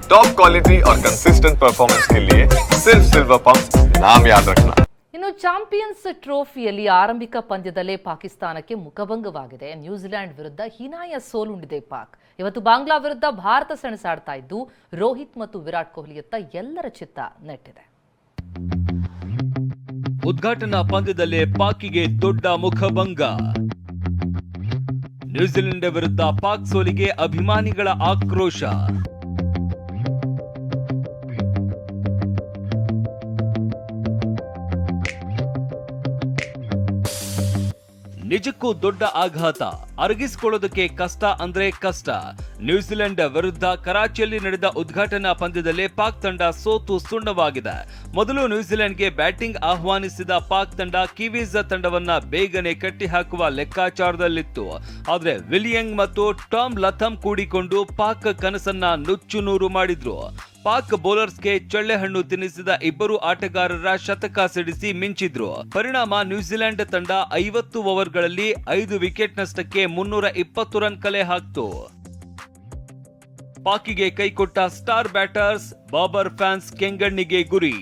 Top quality और consistent performance के लिए सिर्फ सिल्वर पंप नाम याद रखना। ಇನ್ನು ಚಾಂಪಿಯನ್ಸ್ ಟ್ರೋಫಿಯಲ್ಲಿ ಆರಂಭಿಕ ಪಂದ್ಯದಲ್ಲೇ ಪಾಕಿಸ್ತಾನಕ್ಕೆ ಮುಖಭಂಗವಾಗಿದೆ. ನ್ಯೂಜಿಲೆಂಡ್ ವಿರುದ್ಧ ಹೀನಾಯ ಸೋಲುಂಡಿದೆ ಪಾಕ್. ಇವತ್ತು ಬಾಂಗ್ಲಾ ವಿರುದ್ಧ ಭಾರತ ಸೆಣಸಾಡ್ತಾ ಇದ್ದು ರೋಹಿತ್ ಮತ್ತು ವಿರಾಟ್ ಕೊಹ್ಲಿಯತ್ತ ಎಲ್ಲರ ಚಿತ್ತ ನೆಟ್ಟಿದೆ. ಉದ್ಘಾಟನಾ ಪಂದ್ಯದಲ್ಲೇ ಪಾಕಿಗೆ ದೊಡ್ಡ ಮುಖಭಂಗ. ನ್ಯೂಜಿಲೆಂಡ್ ವಿರುದ್ಧ ಪಾಕ್ ಸೋಲಿಗೆ ಅಭಿಮಾನಿಗಳ ಆಕ್ರೋಶ. ನಿಜಕ್ಕೂ ದೊಡ್ಡ ಆಘಾತ. ಅರಗಿಸಿಕೊಳ್ಳೋದಕ್ಕೆ ಕಷ್ಟ ಅಂದ್ರೆ ಕಷ್ಟ. ನ್ಯೂಜಿಲೆಂಡ್ ವಿರುದ್ಧ ಕರಾಚಿಯಲ್ಲಿ ನಡೆದ ಉದ್ಘಾಟನಾ ಪಂದ್ಯದಲ್ಲೇ ಪಾಕ್ ತಂಡ ಸೋತು ಸುಣ್ಣವಾಗಿದೆ. ಮೊದಲು ನ್ಯೂಜಿಲೆಂಡ್ಗೆ ಬ್ಯಾಟಿಂಗ್ ಆಹ್ವಾನಿಸಿದ ಪಾಕ್ ತಂಡ ಕಿವೀಸ್ ತಂಡವನ್ನ ಬೇಗನೆ ಕಟ್ಟಿಹಾಕುವ ಲೆಕ್ಕಾಚಾರದಲ್ಲಿತ್ತು. ಆದ್ರೆ ವಿಲಿಯಂಗ್ ಮತ್ತು ಟಾಮ್ ಲಥಮ್ ಕೂಡಿಕೊಂಡು ಪಾಕ್ ಕನಸನ್ನ ನುಚ್ಚುನೂರು ಮಾಡಿದ್ರು. ಪಾಕ್ ಬೌಲರ್ಸ್ಗೆ ಚಳ್ಳೆಹಣ್ಣು ತಿನ್ನಿಸಿದ ಇಬ್ಬರು ಆಟಗಾರರ ಶತಕ ಸಿಡಿಸಿ ಮಿಂಚಿದ್ರು. ಪರಿಣಾಮ ನ್ಯೂಜಿಲೆಂಡ್ ತಂಡ 50 ಓವರ್ಗಳಲ್ಲಿ 5 ವಿಕೆಟ್ ನಷ್ಟಕ್ಕೆ 320 ರನ್ ಕಲೆ ಹಾಕ್ತು. ಪಾಕಿಗೆ ಕೈಕೊಟ್ಟ ಸ್ಟಾರ್ ಬ್ಯಾಟರ್ಸ್ ಬಾಬರ್ ಫ್ಯಾನ್ಸ್ ಕೆಂಗಣ್ಣಿಗೆ ಗುರಿ.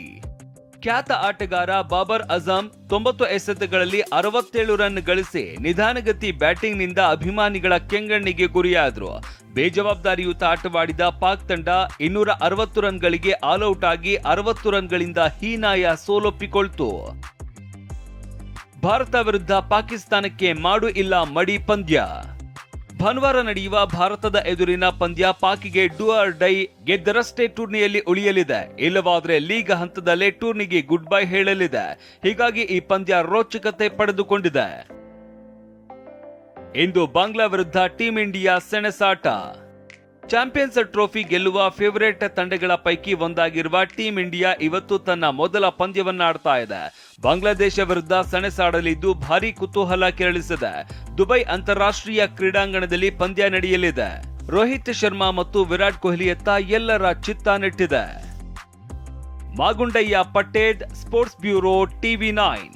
ಖ್ಯಾತ ಆಟಗಾರ ಬಾಬರ್ ಅಜಮ್ 90 ಎಸೆತಗಳಲ್ಲಿ 67 ರನ್ ಗಳಿಸಿ ನಿಧಾನಗತಿ ಬ್ಯಾಟಿಂಗ್ ನಿಂದ ಅಭಿಮಾನಿಗಳ ಕೆಂಗಣ್ಣಿಗೆ ಗುರಿಯಾದ್ರು. ಬೇಜವಾಬ್ದಾರಿಯುತ ಆಟವಾಡಿದ ಪಾಕ್ ತಂಡ 260 ರನ್ಗಳಿಗೆ ಆಲ್ಔಟ್ ಆಗಿ 60 ರನ್ಗಳಿಂದ ಹೀನಾಯ ಸೋಲೊಪ್ಪಿಕೊಳ್ತು. ಭಾರತ ವಿರುದ್ಧ ಪಾಕಿಸ್ತಾನಕ್ಕೆ ಮಾಡು ಇಲ್ಲ ಮಡಿ ಪಂದ್ಯ. ಭಾನುವಾರ ನಡೆಯುವ ಭಾರತದ ಎದುರಿನ ಪಂದ್ಯ ಪಾಕಿಗೆ ಡೂ ಆರ್ ಡೈ. ಗೆದ್ದರಷ್ಟೇ ಟೂರ್ನಿಯಲ್ಲಿ ಉಳಿಯಲಿದೆ, ಇಲ್ಲವಾದ್ರೆ ಲೀಗ್ ಹಂತದಲ್ಲೇ ಟೂರ್ನಿಗೆ ಗುಡ್ ಬೈ ಹೇಳಲಿದೆ. ಹೀಗಾಗಿ ಈ ಪಂದ್ಯ ರೋಚಕತೆ ಪಡೆದುಕೊಂಡಿದೆ. ಇಂದು ಬಾಂಗ್ಲಾ ವಿರುದ್ಧ ಟೀಂ ಇಂಡಿಯಾ ಸೆಣಸಾಟ. ಚಾಂಪಿಯನ್ಸ್ ಟ್ರೋಫಿ ಗೆಲ್ಲುವ ಫೇವರೇಟ್ ತಂಡಗಳ ಪೈಕಿ ಒಂದಾಗಿರುವ ಟೀಂ ಇಂಡಿಯಾ ಇವತ್ತು ತನ್ನ ಮೊದಲ ಪಂದ್ಯವನ್ನ ಆಡ್ತಾ ಇದೆ. ಬಾಂಗ್ಲಾದೇಶ ವಿರುದ್ಧ ಸೆಣಸಾಡಲಿದ್ದು ಭಾರೀ ಕುತೂಹಲ ಕೆರಳಿಸಿದೆ. ದುಬೈ ಅಂತಾರಾಷ್ಟ್ರೀಯ ಕ್ರೀಡಾಂಗಣದಲ್ಲಿ ಪಂದ್ಯ ನಡೆಯಲಿದೆ. ರೋಹಿತ್ ಶರ್ಮಾ ಮತ್ತು ವಿರಾಟ್ ಕೊಹ್ಲಿಯತ್ತ ಎಲ್ಲರ ಚಿತ್ತ ನೆಟ್ಟಿದೆ. ಮಾಗುಂಡಯ್ಯ ಪಟ್ಟೇದ್, ಸ್ಪೋರ್ಟ್ಸ್ ಬ್ಯೂರೋ, TV9.